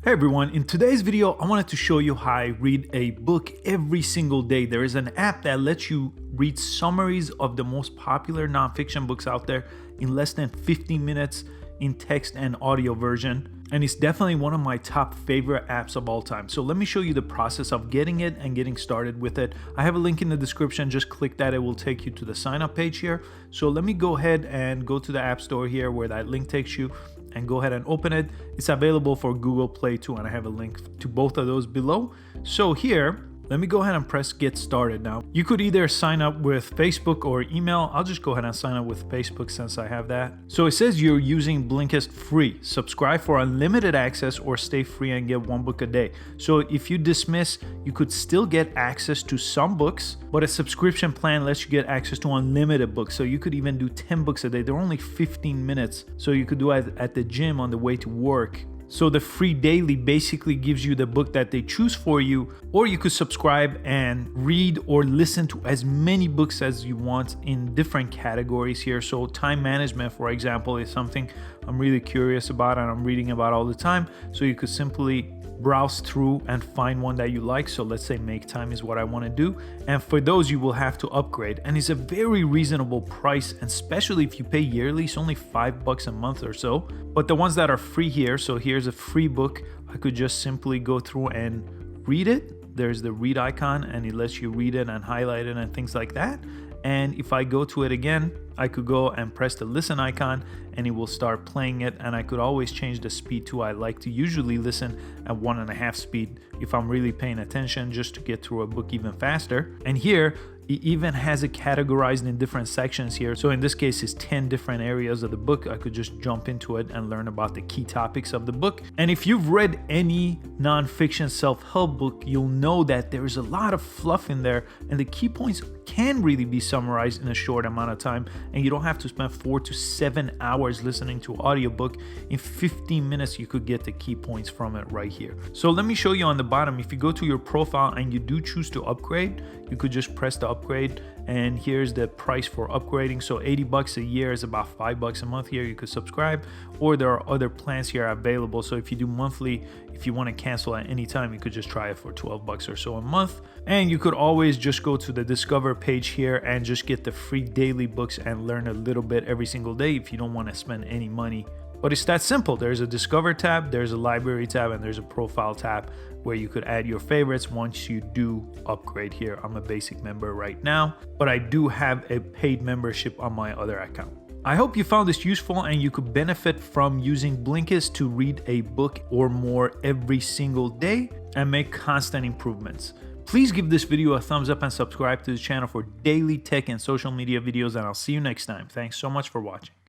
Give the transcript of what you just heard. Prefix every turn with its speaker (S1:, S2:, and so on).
S1: Hey everyone, in today's video, I wanted to show you how I read a book every single day. There is an app that lets you read summaries of the most popular nonfiction books out there in less than 15 minutes in text and audio version. And it's definitely one of my top favorite apps of all time. So let me show you the process of getting it and getting started with it. I have a link in the description, just click that, it will take you to the sign up page here. So let me go ahead and go to the App Store here where that link takes you, and go ahead and open it. It's available for Google Play too, and I have a link to both of those below. So here, let me go ahead and press get started now. You could either sign up with Facebook or email. I'll just go ahead and sign up with Facebook since I have that. So it says you're using Blinkist free. Subscribe for unlimited access or stay free and get one book a day. So if you dismiss, you could still get access to some books, but a subscription plan lets you get access to unlimited books. So you could even do 10 books a day. They're only 15 minutes. So you could do it at the gym on the way to work. So the free daily basically gives you the book that they choose for you, or you could subscribe and read or listen to as many books as you want in different categories here. So time management, for example, is something I'm really curious about and I'm reading about all the time. So you could simply browse through and find one that you like. So let's say make time is what I want to do. And for those, you will have to upgrade. And it's a very reasonable price. And especially if you pay yearly, it's only $5 a month or so. But the ones that are free here, so here's a free book. I could just simply go through and read it. There's the read icon and it lets you read it and highlight it and things like that. And if I go to it again, I could go and press the listen icon and it will start playing it. And I could always change the speed too. I like to usually listen at 1.5 speed if I'm really paying attention, just to get through a book even faster. And here, it even has it categorized in different sections here. So in this case, it's 10 different areas of the book. I could just jump into it and learn about the key topics of the book. And if you've read any nonfiction self-help book, you'll know that there's a lot of fluff in there and the key points can really be summarized in a short amount of time. And you don't have to spend 4 to 7 hours listening to an audiobook. In 15 minutes, you could get the key points from it right here. So let me show you on the bottom. If you go to your profile and you do choose to upgrade, you could just press the upgrade, and here's the price for upgrading. So $80 a year is about $5 a month here. You could subscribe, or there are other plans here available. So if you do monthly, if you want to cancel at any time, you could just try it for $12 or so a month. And you could always just go to the discover page here and just get the free daily books and learn a little bit every single day if you don't want to spend any money. But it's that simple. There's a discover tab, there's a library tab, and there's a profile tab where you could add your favorites once you do upgrade here. I'm a basic member right now, but I do have a paid membership on my other account. I hope you found this useful and you could benefit from using Blinkist to read a book or more every single day and make constant improvements. Please give this video a thumbs up and subscribe to the channel for daily tech and social media videos, and I'll see you next time. Thanks so much for watching.